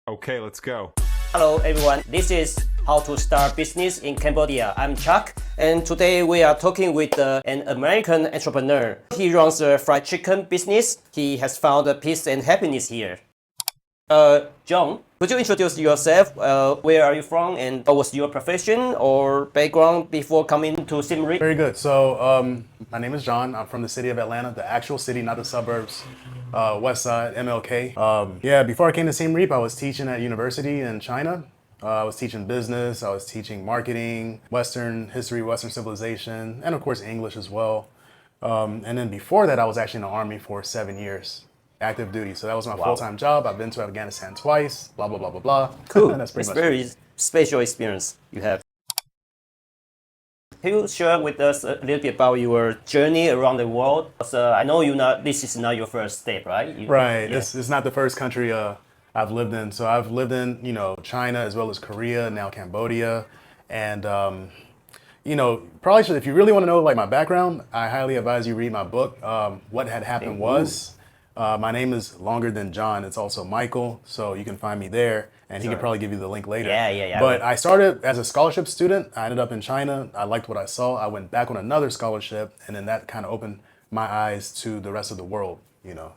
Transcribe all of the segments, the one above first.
Okay, let's go. Hello everyone, this is How to Start Business in Cambodia. I'm Chuck, and today we are talking with an American entrepreneur. He runs a fried chicken business. He has found peace and happiness here. John, could you introduce yourself? Where are you from, and what was your profession or background before coming to Siem Reap? Very good. So my name is John. I'm from the city of Atlanta, the actual city, not the suburbs. West Side, MLK. Before I came to Siem Reap, I was teaching at university in China. I was teaching business, I was teaching marketing, Western history, Western civilization, and of course English as well. And then before that, I was actually in the Army for 7 years, active duty. So that was my full-time job. I've been to Afghanistan twice, blah, blah, blah, blah, blah. Cool. That's pretty much very special experience you have. Can you share with us a little bit about your journey around the world? So I know this is not your first step, right? Right. Yeah. It's not the first country I've lived in. So I've lived in, China as well as Korea, now Cambodia. And, if you really want to know like my background, I highly advise you read my book. What Had Happened Was. My name is longer than John. It's also Michael. So you can find me there. And he could probably give you the link later. Yeah. But I started as a scholarship student. I ended up in China. I liked what I saw. I went back on another scholarship, and then that kind of opened my eyes to the rest of the world,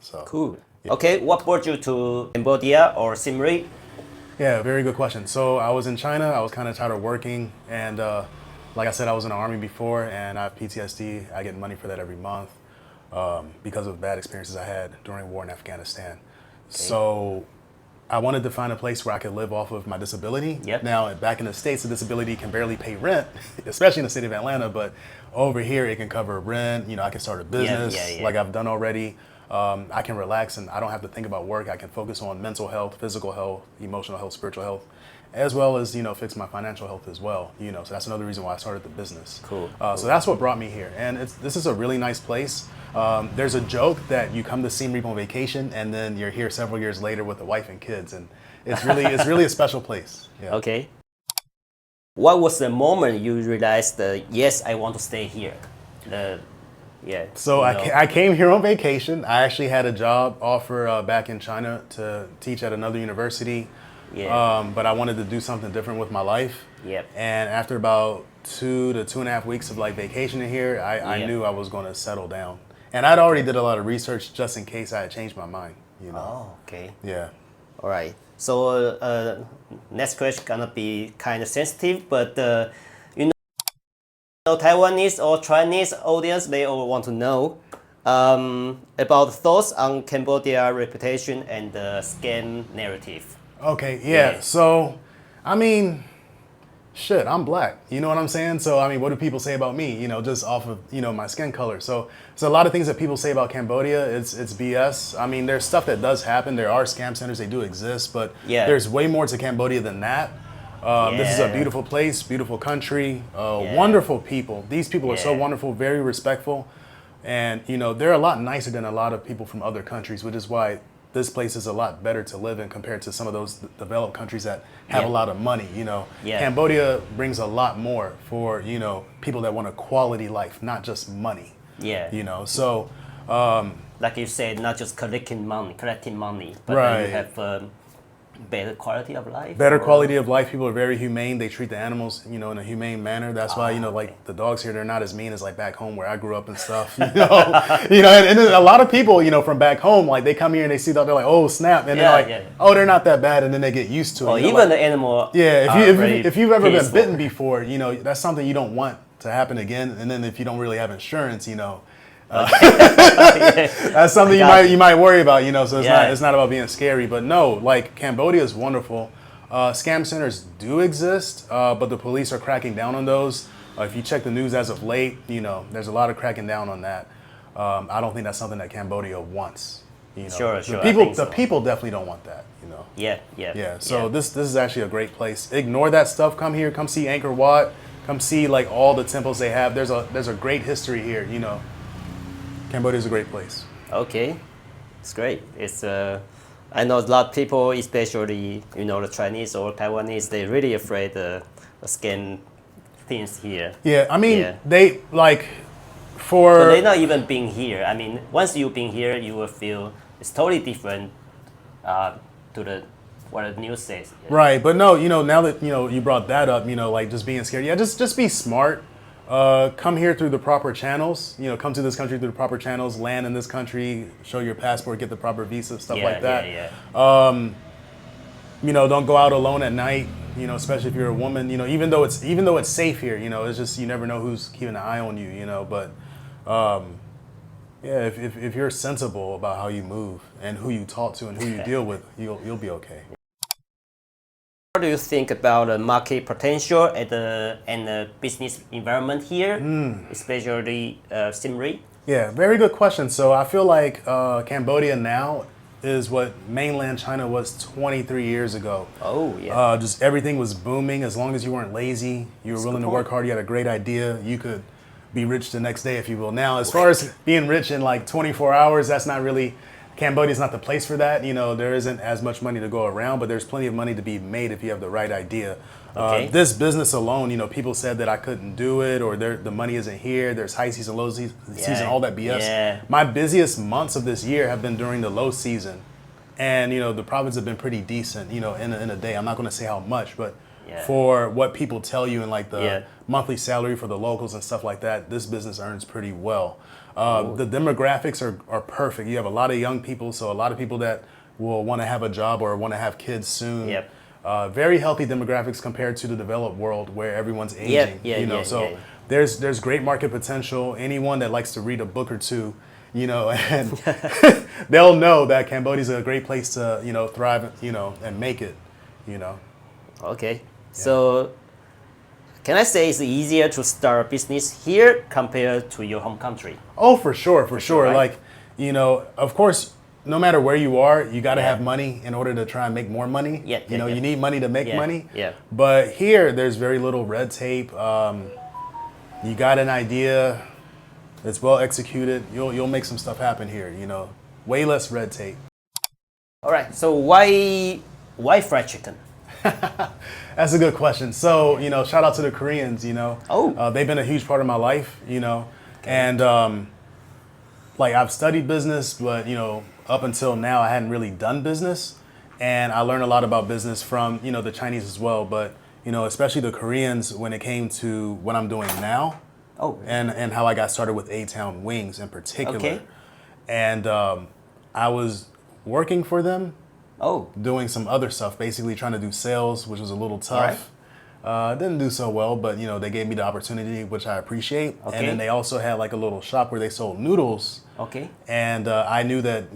So cool. Yeah. Okay, what brought you to Cambodia or Siem Reap? Yeah, very good question. So I was in China. I was kind of tired of working, and like I said, I was in the Army before, and I have PTSD. I get money for that every month because of bad experiences I had during war in Afghanistan. Okay. So I wanted to find a place where I could live off of my disability. Yep. Now, back in the States, the disability can barely pay rent, especially in the city of Atlanta, but over here it can cover rent. I can start a business like I've done already. I can relax and I don't have to think about work. I can focus on mental health, physical health, emotional health, spiritual health, as well as, fix my financial health as well. So that's another reason why I started the business. Cool. So that's what brought me here. And this is a really nice place. There's a joke that you come to Siem Reap on vacation and then you're here several years later with a wife and kids, and it's really a special place. Yeah. Okay. What was the moment you realized yes, I want to stay here? So I came here on vacation. I actually had a job offer back in China to teach at another university. Yeah. But I wanted to do something different with my life. Yep. And after about 2 to 2.5 weeks of vacationing here, I knew I was going to settle down. And I'd already did a lot of research just in case I had changed my mind. Oh, okay. Yeah. All right. So next question gonna be kind of sensitive, but Taiwanese or Chinese audience, they all want to know about thoughts on Cambodia reputation and the scam narrative. Okay, yeah. So, I'm black. You know what I'm saying? So, what do people say about me? Just off of, my skin color. So a lot of things that people say about Cambodia, it's BS. There's stuff that does happen. There are scam centers, they do exist, but there's way more to Cambodia than that. This is a beautiful place, beautiful country, wonderful people. These people are so wonderful, very respectful. And, they're a lot nicer than a lot of people from other countries, which is why this place is a lot better to live in compared to some of those developed countries that have a lot of money. Cambodia brings a lot more for, people that want a quality life, not just money. Yeah. So like you said, not just collecting money, but then you have better quality of life. Quality of life. People are very humane. They treat the animals, in a humane manner. That's why, the dogs here, they're not as mean as back home where I grew up and stuff. And then a lot of people, from back home, they come here and they see that, they're like, oh snap, and they're oh, they're not that bad, and then they get used to it. Even the animal. Yeah, if you've ever been bitten before, that's something you don't want to happen again. And then if you don't really have insurance, that's something you might worry about, so it's not about being scary. But no, Cambodia is wonderful. Scam centers do exist, but the police are cracking down on those. If you check the news as of late, there's a lot of cracking down on that. I don't think that's something that Cambodia wants. Sure. The people definitely don't want that. Yeah. So this is actually a great place. Ignore that stuff. Come here. Come see Angkor Wat. Come see all the temples they have. There's a great history here. Cambodia is a great place. Okay, it's great. It's I know a lot of people, especially the Chinese or Taiwanese, they're really afraid of scam things here. Yeah, they for. But they're not even being here. Once you've been here, you will feel it's totally different to the what the news says. Right, but no, now that you brought that up, like just being scared. Yeah, just be smart. Come here through the proper channels. Come to this country through the proper channels. Land in this country. Show your passport. Get the proper visa. Stuff like that. Don't go out alone at night. Especially if you're a woman. Even though it's safe here. It's just you never know who's keeping an eye on you. But yeah, if you're sensible about how you move and who you talk to and who you deal with, you'll be okay. What do you think about the market potential and the business environment here, especially Siem Reap? Yeah, very good question. So I feel like Cambodia now is what mainland China was 23 years ago. Oh, yeah. Just everything was booming. As long as you weren't lazy, you were willing to work hard, you had a great idea, you could be rich the next day, if you will. Now, as far as being rich in like 24 hours, that's not really, Cambodia's not the place for that. There isn't as much money to go around, but there's plenty of money to be made if you have the right idea. Okay. This business alone, people said that I couldn't do it or the money isn't here. There's high season, low season, all that BS. Yeah. My busiest months of this year have been during the low season. And, the profits have been pretty decent, in a day. I'm not going to say how much, but for what people tell you and like the monthly salary for the locals and stuff like that, this business earns pretty well. The demographics are perfect. You have a lot of young people, so a lot of people that will want to have a job or want to have kids soon. Yep. Very healthy demographics compared to the developed world where everyone's aging. There's great market potential. Anyone that likes to read a book or two, and they'll know that Cambodia's a great place to, thrive, and make it, Okay. So can I say it's easier to start a business here compared to your home country? Oh, for sure. Right? Like, of course, no matter where you are, you got to have money in order to try and make more money. You need money to make money. Yeah. But here, there's very little red tape. You got an idea, it's well executed. You'll make some stuff happen here. Way less red tape. All right. So why fried chicken? That's a good question. So, shout out to the Koreans, Oh. They've been a huge part of my life, and like I've studied business, but, up until now I hadn't really done business. And I learned a lot about business from, the Chinese as well, but, especially the Koreans when it came to what I'm doing now. Oh. And how I got started with A-Town Wings in particular. Okay. And I was working for them. Oh. Doing some other stuff, basically trying to do sales, which was a little tough. Didn't do so well, but they gave me the opportunity, which I appreciate. Okay. And then they also had like a little shop where they sold noodles. Okay. And I knew that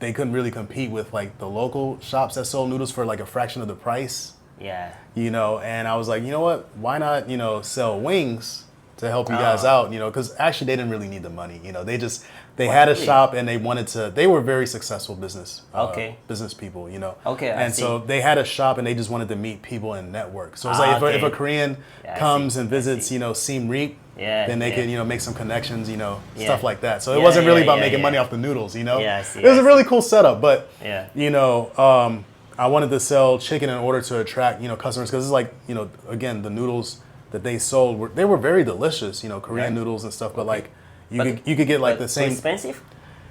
they couldn't really compete with like the local shops that sold noodles for like a fraction of the price. Yeah. And I was like, what? Why not sell wings to help you guys out? Because actually they didn't really need the money. They had a shop and they were very successful business people, Okay, and so they had a shop and they just wanted to meet people and network. So it's like if a Korean comes and visits, Siem Reap, then they can, make some connections, stuff like that. So it wasn't really about making money off the noodles, It was a really cool setup, but, I wanted to sell chicken in order to attract, customers because it's like, again, the noodles that they sold they were very delicious, Korean noodles and stuff, but like, you could get like the same. Too expensive?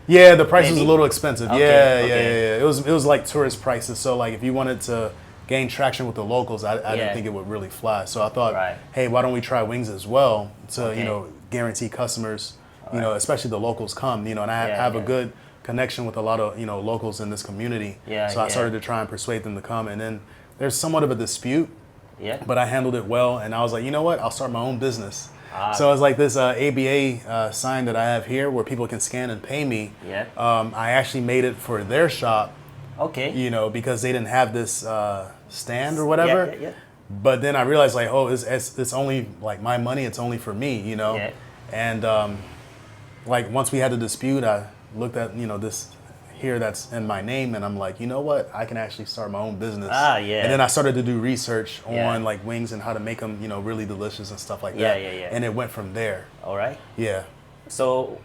Yeah, the price was a little expensive. Okay, Yeah. It was like tourist prices. So like if you wanted to gain traction with the locals, I didn't think it would really fly. So I thought, hey, why don't we try wings as well to guarantee customers, especially the locals come, and I have a good connection with a lot of locals in this community. So I started to try and persuade them to come, and then there's somewhat of a dispute. Yeah. But I handled it well, and I was like, you know what? I'll start my own business. So it's like this ABA sign that I have here where people can scan and pay me. Yeah. I actually made it for their shop. Okay. Because they didn't have this stand or whatever. Yeah. But then I realized like, oh, it's only like my money. It's only for me, Yeah. And like once we had the dispute, I looked at this here that's in my name, and I'm like, you know what? I can actually start my own business. And then I started to do research on like wings and how to make them, really delicious and stuff like that. And it went from there. All right. Yeah. So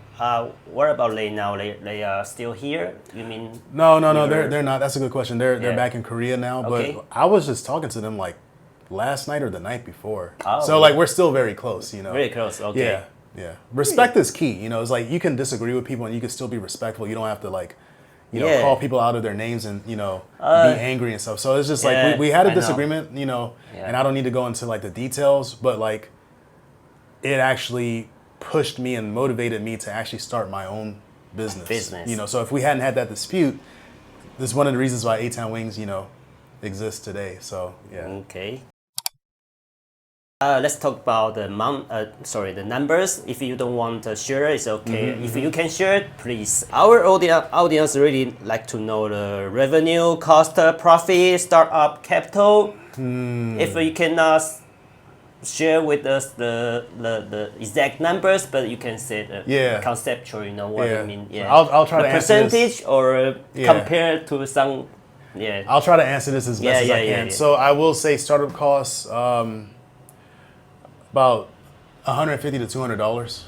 what about they now? They are still here? You mean? No. They're not. That's a good question. They're back in Korea now. Okay. But I was just talking to them like last night or the night before. Oh, so like we're still very close. Very close. Okay. Yeah. Respect is key. It's like you can disagree with people and you can still be respectful. You don't have to like, call people out of their names and, be angry and stuff. So it's just like, we had a disagreement, and I don't need to go into like the details, but like it actually pushed me and motivated me to actually start my own business. So if we hadn't had that dispute, this is one of the reasons why A-Town Wings, exists today. So, yeah. Okay. Let's talk about the the numbers. If you don't want to share, it's okay. If you can share it, please. Our audience really like to know the revenue, cost, profit, startup capital. If you cannot share with us the exact numbers, but you can say the conceptual, what I mean. Yeah. I'll try to answer percentage or compare to some. Yeah. I'll try to answer this as best as I can. So I will say startup costs about $150 to $200.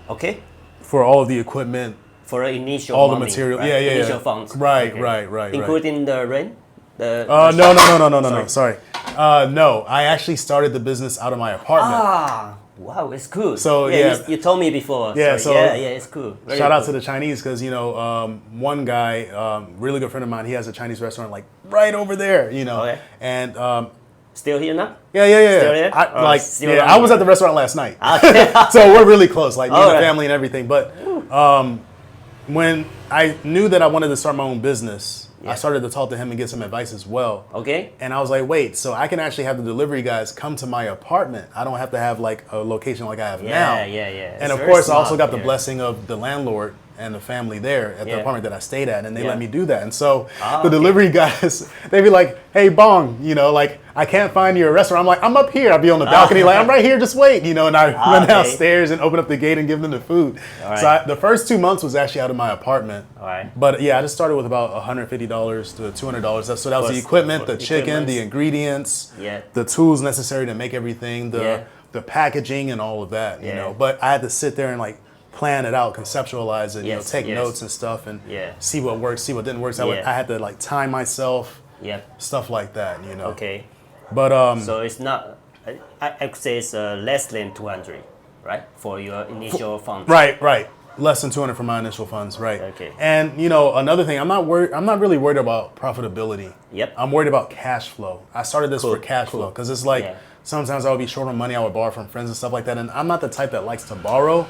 Okay. For all of the equipment. For initial all money, the material. Right? Initial funds. Right, right. Including the rent? No. Sorry. No, I actually started the business out of my apartment. Wow, it's cool. So you told me before. Yeah, it's cool. Shout out to the Chinese because one guy, really good friend of mine, he has a Chinese restaurant like right over there. And still here now? Yeah. Still here? I was at the restaurant last night. So we're really close, like me and the family and everything. But when I knew that I wanted to start my own business, I started to talk to him and get some advice as well. Okay. And I was like, wait, so I can actually have the delivery guys come to my apartment. I don't have to have like a location like I have now. And of course, I also got the blessing of the landlord and the family there at the apartment that I stayed at, and they let me do that. And so the delivery guys, they'd be like, hey, Bong, like, I can't find your restaurant. I'm like, I'm up here. I'll be on the balcony, like, I'm right here, just wait, and I run downstairs and open up the gate and give them the food. So the first 2 months was actually out of my apartment. But I just started with about $150 to $200. So that was the equipment, the chicken, the ingredients, the tools necessary to make everything, the packaging and all of that, But I had to sit there and like plan it out, conceptualize it, take notes and stuff and see what works, see what didn't work. So I had to like time myself, stuff like that, Okay. But so it's not, I could say it's less than 200, right? For your initial funds. Right. Less than 200 for my initial funds, right? Okay. And another thing, I'm not really worried about profitability. I'm worried about cash flow. I started this for cash flow because it's like sometimes I would be short on money. I would borrow from friends and stuff like that, and I'm not the type that likes to borrow.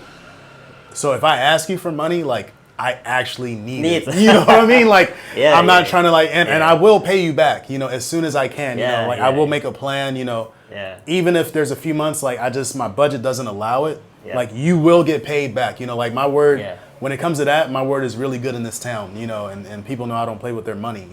So if I ask you for money, like I actually need it. You know what I mean? Like I'm not trying to like, and I will pay you back, as soon as I can. I will make a plan. Even if there's a few months like my budget doesn't allow it. Like you will get paid back. Like my word. When it comes to that, my word is really good in this town. And people know I don't play with their money.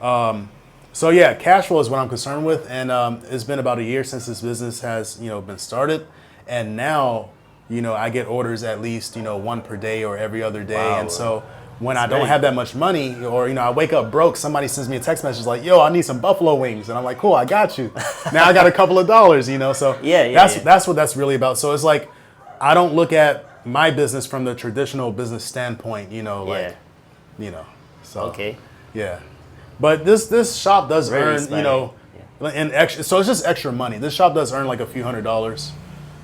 So cash flow is what I'm concerned with, and it's been about a year since this business has been started, and now. I get orders at least, one per day or every other day. Wow. And so when I don't have that much money or, I wake up broke, somebody sends me a text message like, yo, I need some buffalo wings. And I'm like, cool, I got you. Now I got a couple of dollars, So that's what that's really about. So it's like, I don't look at my business from the traditional business standpoint, so. Okay. Yeah. But this shop does earn, and extra, so it's just extra money. This shop does earn like a few $100s.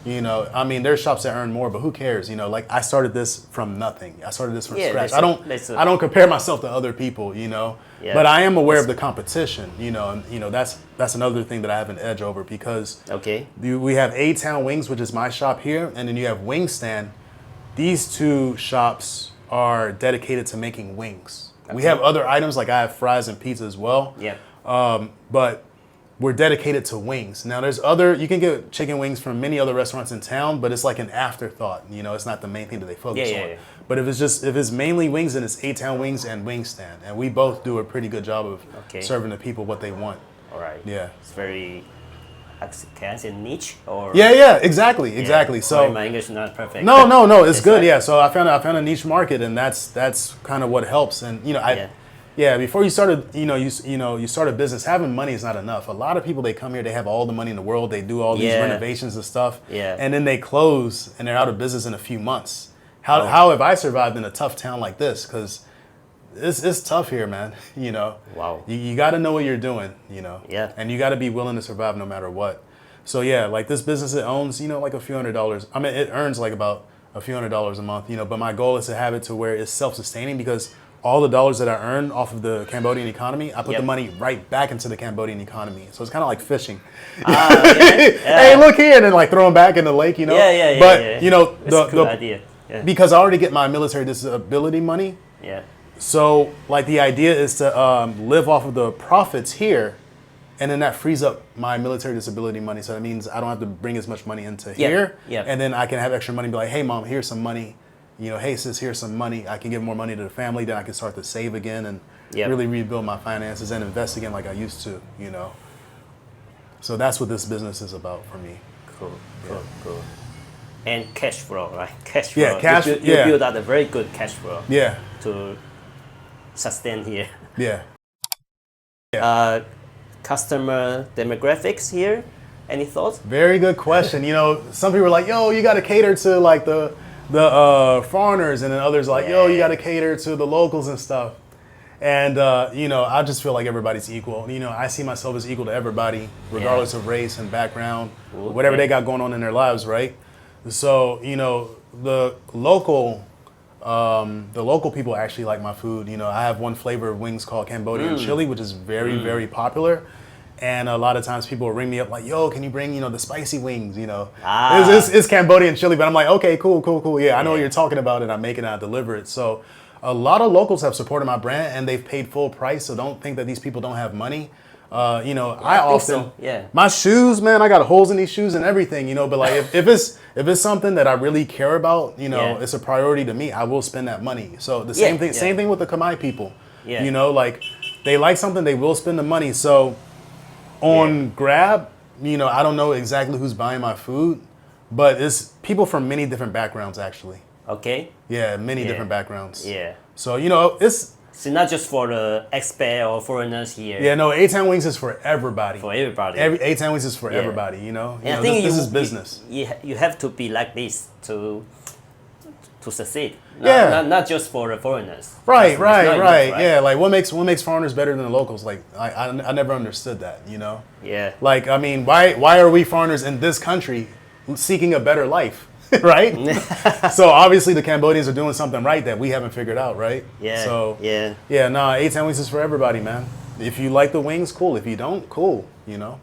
There's shops that earn more, but who cares? Like I started this from nothing. I started this from scratch. I don't compare myself to other people, but I am aware of the competition, and that's another thing that I have an edge over because we have A-Town Wings, which is my shop here, and then you have Wing Stand. These two shops are dedicated to making wings. We have other items like I have fries and pizza as well. But we're dedicated to wings. Now you can get chicken wings from many other restaurants in town, but it's like an afterthought. It's not the main thing that they focus on. But if it's mainly wings, then it's A-Town Wings and Wing Stand. And we both do a pretty good job of serving the people what they want. All right. Yeah. It's very, can I say niche or? Yeah, exactly. So my English is not perfect. No, it's good. Right. Yeah. So I found a niche market, and that's kind of what helps. And before you started, you start a business, having money is not enough. A lot of people, they come here, they have all the money in the world, they do all these renovations and stuff, and then they close and they're out of business in a few months. How have I survived in a tough town like this? Because it's tough here, man. Wow. You got to know what you're doing, and you got to be willing to survive no matter what. So like this business, it owns, like a few $100s. It earns like about a few $100s a month, but my goal is to have it to where it's self-sustaining because all the dollars that I earn off of the Cambodian economy, I put Yep. the money right back into the Cambodian economy. So it's kind of like fishing. Yeah. Hey, look here, and then like throw them back in the lake, you know. Yeah. But you know, it's a good idea. Yeah. because I already get my military disability money. Yeah. So like the idea is to live off of the profits here, and then that frees up my military disability money. So that means I don't have to bring as much money into here, and then I can have extra money and be like, hey mom, here's some money. You know, hey sis, here's some money. I can give more money to the family. Then I can start to save again and really rebuild my finances and invest again like I used to. You know. So that's what this business is about for me. Cool. And cash flow, right? Cash flow. Yeah, cash. You build out a very good cash flow. Yeah. To sustain here. Yeah. Customer demographics here. Any thoughts? Very good question. You know, some people are like, yo, you got to cater to like the foreigners, and then others like, yo, you got to cater to the locals and stuff. And you know, I just feel like everybody's equal. You know, I see myself as equal to everybody, regardless of race and background, whatever they got going on in their lives, right? So you know, the local people actually like my food. You know, I have one flavor of wings called Cambodian chili, which is very popular. And a lot of times people will ring me up like, yo, can you bring, you know, the spicy wings, you know. It's Cambodian chili, but I'm like, okay, cool. Yeah, I know what you're talking about, and I make it and I deliver it. So a lot of locals have supported my brand, and they've paid full price, so don't think that these people don't have money. You know, I often, my shoes, man, I got holes in these shoes and everything, you know, but like if it's something that I really care about, you know, it's a priority to me, I will spend that money. So the same thing with the Khmer people. You know, like they like something, they will spend the money. So on Grab, you know, I don't know exactly who's buying my food, but it's people from many different backgrounds actually. Okay. Yeah, many different backgrounds. Yeah. So, you know, it's not just for the expat or foreigners here. Yeah, no, A-Town Wings is for everybody. For everybody. A-Town Wings is for everybody, you know? And I think this is business. You have to be like this to succeed. Not just for the foreigners. Right. Yeah, like what makes foreigners better than the locals? Like I never understood that, you know? Yeah. Like, I mean, why are we foreigners in this country seeking a better life? Right? So obviously the Cambodians are doing something right that we haven't figured out, right? Yeah. So yeah, A-Town Wings is for everybody, man. If you like the wings, cool. If you don't, cool, you know?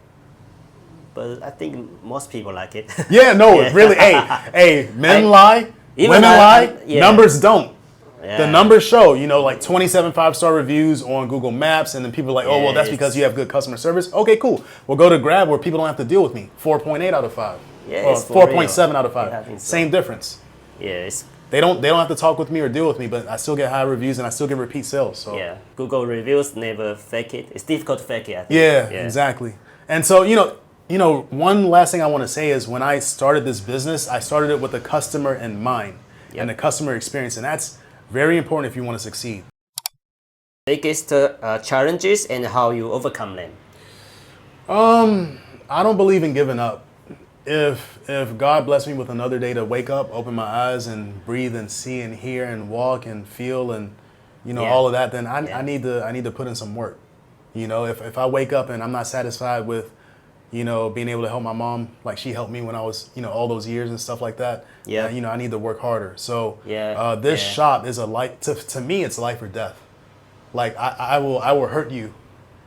But I think most people like it. Yeah, no, really. Hey, men lie, women lie, numbers don't. Yeah. The numbers show, you know, like 27 5-star reviews on Google Maps, and then people are like, oh, well, that's because you have good customer service. Okay, cool. We'll go to Grab where people don't have to deal with me. 4.8 out of 5. Yeah, or 4.7 out of 5. Yeah, so. Same difference. Yeah, they don't have to talk with me or deal with me, but I still get high reviews and I still get repeat sales. So yeah, Google reviews never fake it. It's difficult to fake it, I think. Yeah, exactly. And so, you know, one last thing I want to say is when I started this business, I started it with the customer in mind and the customer experience, and that's very important if you want to succeed. Biggest challenges and how you overcome them. I don't believe in giving up. If God blessed me with another day to wake up, open my eyes and breathe and see and hear and walk and feel and, you know, all of that, then I need to put in some work. You know, if I wake up and I'm not satisfied with, you know, being able to help my mom like she helped me when I was, you know, all those years and stuff like that. Yeah. You know, I need to work harder. So this shop is to me, it's life or death. Like I will hurt you.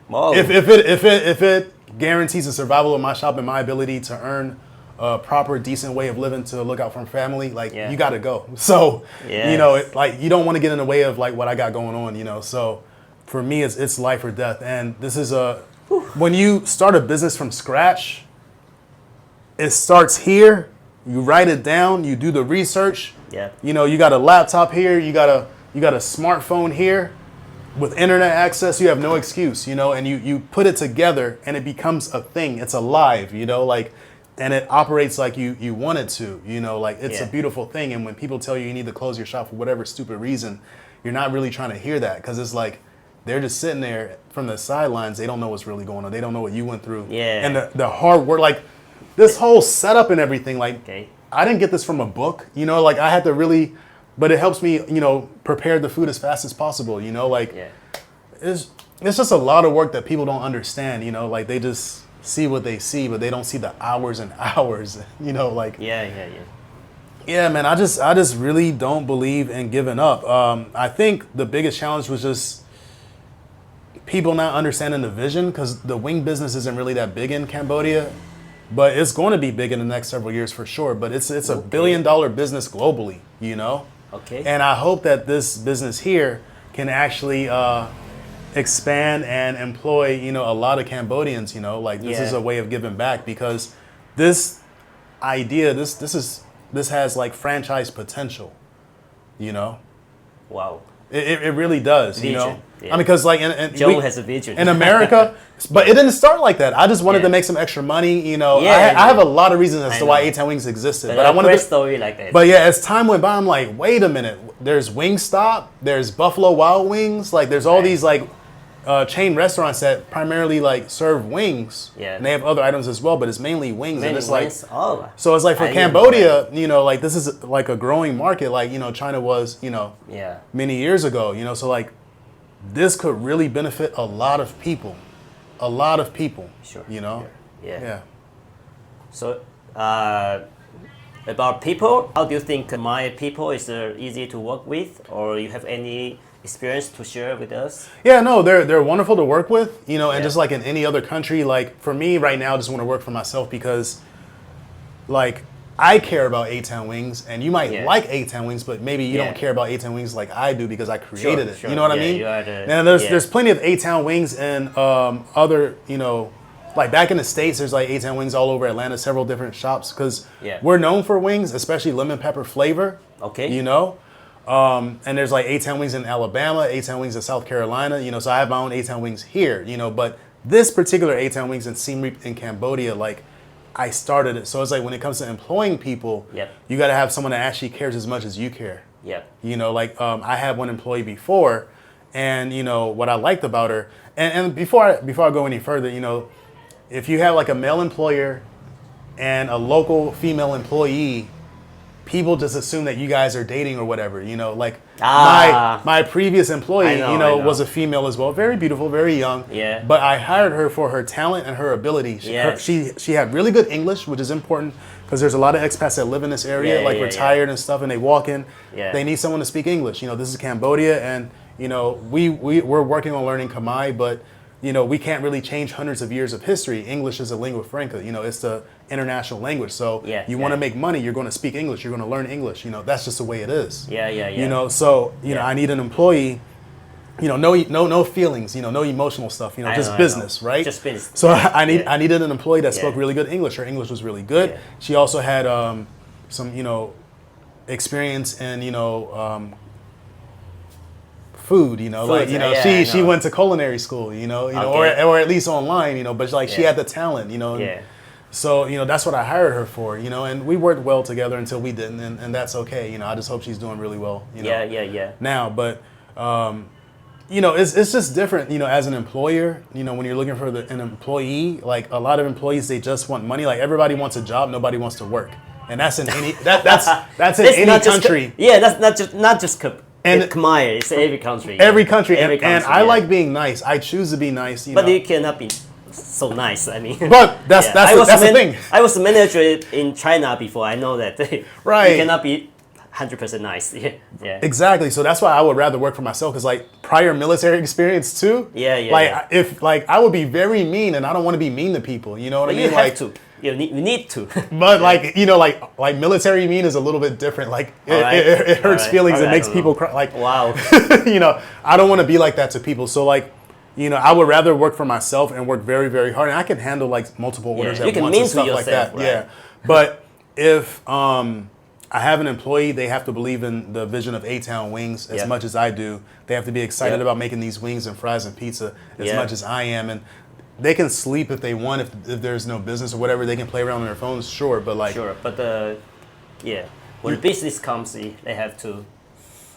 Whoa. If it guarantees the survival of my shop and my ability to earn a proper, decent way of living to look out for family, like you got to go. So, you know, like you don't want to get in the way of like what I got going on, you know. So for me, it's life or death. And this is when you start a business from scratch, it starts here. You write it down. You do the research. Yeah. You know, you got a laptop here. You got a smartphone here. With internet access, you have no excuse, you know, and you put it together and it becomes a thing. It's alive, you know, like, and it operates like you want it to, you know, like it's a beautiful thing. And when people tell you need to close your shop for whatever stupid reason, you're not really trying to hear that because it's like they're just sitting there from the sidelines. They don't know what's really going on. They don't know what you went through. Yeah. And the hard work, like this whole setup and everything, like I didn't get this from a book, you know, like I had to really. But it helps me, you know, prepare the food as fast as possible, you know, like it's just a lot of work that people don't understand, you know, like they just see what they see, but they don't see the hours and hours, you know, like. Yeah, man, I just really don't believe in giving up. I think the biggest challenge was just people not understanding the vision, because the wing business isn't really that big in Cambodia, but it's going to be big in the next several years for sure. But it's a $1 billion business globally, you know? Okay. And I hope that this business here can actually expand and employ, you know, a lot of Cambodians, you know, like this is a way of giving back, because this idea, this has like franchise potential, you know? Wow. It really does, Vision. you know? Yeah. I mean, because like Joe has a vision. in America, but it didn't start like that. I just wanted to make some extra money, you know? Yeah, I have a lot of reasons as to why A-Town Wings existed. But I wanted great to, story like that. but yeah, as time went by, I'm like, wait a minute. There's Wingstop, there's Buffalo Wild Wings, like there's all these like chain restaurants that primarily like serve wings. Yeah. And they have other items as well, but it's mainly wings. Many and it's wings? like, oh. so it's like for I didn't know Cambodia, you know, like this is like a growing market, like, you know, China was, you know, many years ago, you know, so like this could really benefit a lot of people, Sure. you know? Yeah. So, about people, how do you think my people is easy to work with, or you have any experience to share with us? Yeah, no, they're wonderful to work with, you know, and just like in any other country, like for me right now, I just want to work for myself because like I care about A-Town Wings, and you might like A-Town Wings, but maybe you don't care about A-Town Wings like I do because I created it. You know what I mean? And there's plenty of A-Town Wings in other, you know, like back in the States, there's like A-Town Wings all over Atlanta, several different shops, because we're known for wings, especially lemon pepper flavor. Okay. You know? And there's like A-Town Wings in Alabama, A-Town Wings in South Carolina, you know, so I have my own A-Town Wings here, you know, but this particular A-Town Wings in Siem Reap in Cambodia, like I started it. So it's like when it comes to employing people, you got to have someone that actually cares as much as you care. You know, like I had one employee before, and you know, what I liked about her, and before I go any further, you know, if you have like a male employer and a local female employee, people just assume that you guys are dating or whatever, you know, like my previous employee, you know, was a female as well, very beautiful, very young. But I hired her for her talent and her ability. She had really good English, which is important because there's a lot of expats that live in this area, like retired and stuff, and they walk in, they need someone to speak English. You know, this is Cambodia, and you know, we're working on learning Khmer, but you know, we can't really change hundreds of years of history. English is a lingua franca. You know, it's the international language. So you want to make money, you're going to speak English. You're going to learn English. You know, that's just the way it is. You know, so, you know, I need an employee, you know, no feelings, you know, no emotional stuff, you know, just business, right? Just business. So I needed an employee that spoke really good English. Her English was really good. She also had some, you know, experience in, you know, food, you know, like, you know, she went to culinary school, you know, or at least online, you know, but like she had the talent, you know, so, you know, that's what I hired her for, you know, and we worked well together until we didn't, and that's okay, you know, I just hope she's doing really well, you know, now, but, you know, it's just different, you know, as an employer, you know, when you're looking for an employee, like a lot of employees, they just want money, like everybody wants a job, nobody wants to work, and that's in any, that's in any country. That's not just and Khmer, it's every country. Every country. And I like being nice. I choose to be nice. You but know. you cannot be so nice. I mean, but that's the thing. I was a manager in China before. I know that. Right. You cannot be 100% nice. Exactly. So that's why I would rather work for myself, because like prior military experice too. Like if like I would be very mean, and I don't want to be mean to people. You know what I mean? You have to. You need to. But like, you know, like military mean is a little bit different. Like it hurts feelings. It makes people cry. Like, wow. You know, I don't want to be like that to people. So like, you know, I would rather work for myself and work very, very hard. And I can handle like multiple orders at once and stuff like that. Right? But if I have an employee, they have to believe in the vision of A-Town Wings as much as I do. They have to be excited about making these wings and fries and pizza as much as I am. And they can sleep if they want, if there's no business or whatever. They can play around on their phones, sure, but like... Sure, but when business comes, they have to...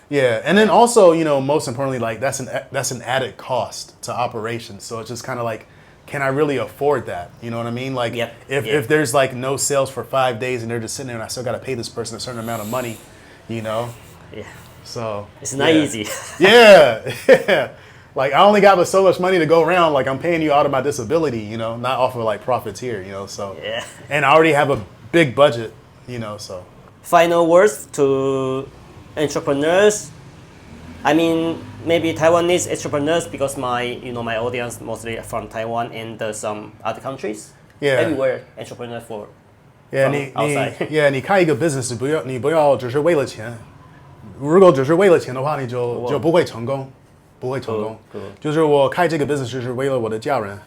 Yeah, and then also, you know, most importantly, like that's an added cost to operations. So it's just kind of like, can I really afford that? You know what I mean? Like, if there's like no sales for 5 days and they're just sitting there and I still got to pay this person a certain amount of money, you know? So... It's not easy. Yeah. Like, I only got so much money to go around. Like, I'm paying you out of my disability, you know, not off of, like, profits here, you know, so. And I already have a big budget, you know, so. final words to entrepreneurs? I mean, maybe Taiwanese entrepreneurs, because my audience mostly from Taiwan and some other countries. Yeah. Everywhere entrepreneurs for Yeah, from outside. 你开一个 business 不要只是为了钱，如果只是为了钱的话，你就不会成功，不会成功。就是我开这个 business 就是为了我的家人，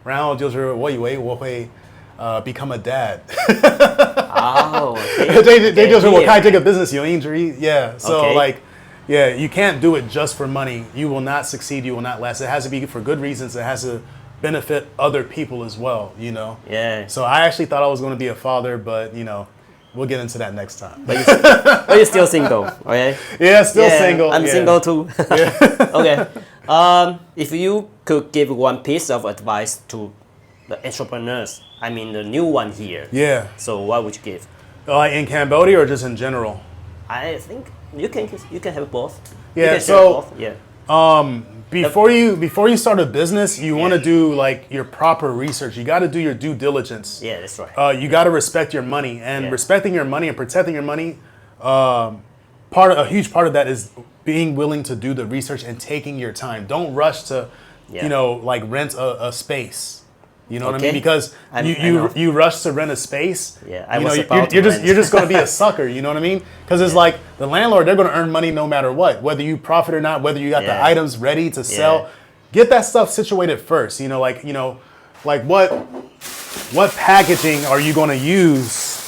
然后就是我以为我会become a dad。哦，这就是我开这个 business 原因之一。Yeah, so Okay. like, yeah, you can't do it just for money. You will not succeed. You will not last. It has to be for good reasons. It has to benefit other people as well, you know? Yeah. So I actually thought I was going to be a father, but, you know, we'll get into that next time. But you're still single, okay? Yeah, still single. I'm yeah. single too. Okay. If you could give one piece of advice to the entrepreneurs, I mean the new one here. Yeah. So what would you give? Like in Cambodia or just in general? I think you can have both. Yeah, You can so- share both. Yeah. Before you start a business, you want to do like your proper research. You got to do your due diligence. Yeah, that's right. You got to respect your money, and Yeah. respecting your money and protecting your money. A huge part of that is being willing to do the research and taking your time. Don't rush to, Yeah. like rent a space. You know what I Okay. mean? Because I know. you rush to rent a space. Yeah, I was about to you're rent. just going to be a sucker. You know what I mean? Because it's like the landlord, they're going to earn money no matter what, whether you profit or not, whether you got the Yeah. items ready to sell. Yeah. Get that stuff situated first. Like what packaging are you going to use?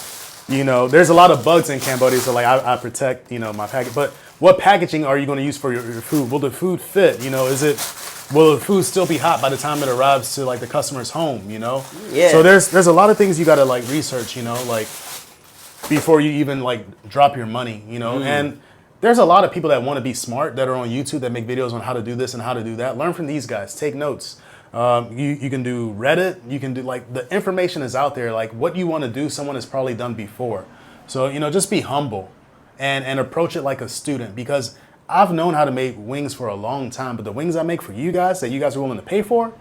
There's a lot of bugs in Cambodia, so like I protect my package. But what packaging are you going to use for your food? Will the food fit? Will the food still be hot by the time it arrives to like the customer's home? Yeah. So there's a lot of things you got to like research. Like before you even like drop your money. And there's a lot of people that want to be smart that are on YouTube that make videos on how to do this and how to do that. Learn from these guys. Take notes. You can do Reddit. You can do like the information is out there. Like what you want to do, someone has probably done before. So just be humble and approach it like a student, because I've known how to make wings for a long time, but the wings I make for you guys that you guys are willing to pay for,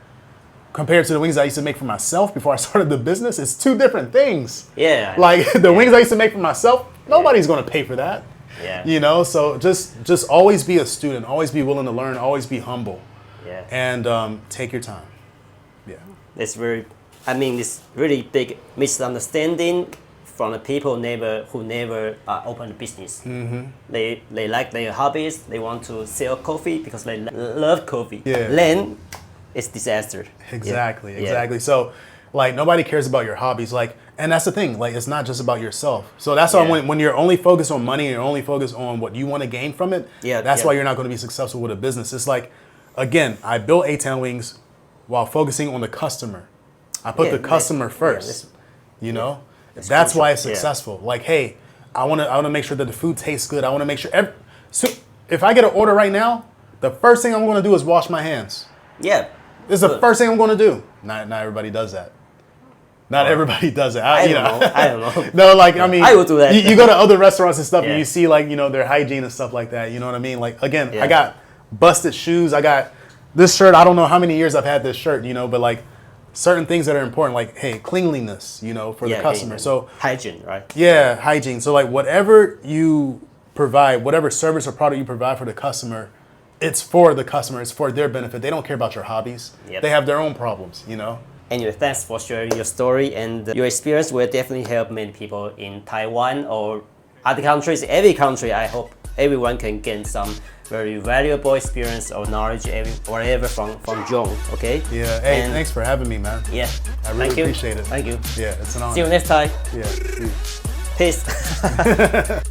compared to the wings I used to make for myself before I started the business, it's two different things. Yeah. Like the wings I used to make for myself, nobody's going to pay for that. Yeah. So just always be a student, always be willing to learn, always be humble. Yeah. And take your time. Yeah. It's it's really big misunderstanding from the people who never opened a business. Mm-hmm. They like their hobbies. They want to sell coffee because they love coffee. Yeah. Then it's disaster. Exactly. Yeah. Exactly. So like nobody cares about your hobbies. Like, and that's the thing. Like it's not just about yourself. So that's why when you're only focused on money and you're only focused on what you want to gain from it, that's why you're not going to be successful with a business. It's like, again, I built A-Town Wings while focusing on the customer. I put the customer first. That's why it's successful. Like, hey, I want to make sure that the food tastes good. I want to make sure. So if I get an order right now, the first thing I'm going to do is wash my hands. Yeah. This is the first thing I'm going to do. Not everybody does that. Not everybody does it. I don't know. No, like, I mean, I would do that. You go to other restaurants and stuff and you see like, their hygiene and stuff like that. You know what I mean? Like, again, I got busted shoes. I got this shirt. I don't know how many years I've had this shirt, but like certain things that are important, like, hey, cleanliness, for the customer. So hygiene, right? Yeah, hygiene. So like whatever you provide, whatever service or product you provide for the customer, it's for the customer. It's for their benefit. They don't care about your hobbies. Yep. They have their own problems, Anyway, thanks for sharing your story, and your experience will definitely help many people in Taiwan or other countries, every country. I hope everyone can gain some very valuable experience or knowledge, whatever from John, okay? Yeah, hey, thanks for having me, man. Yeah, I really appreciate it. Thank you. Yeah, it's an honor. See you next time. Yeah, see you. Peace.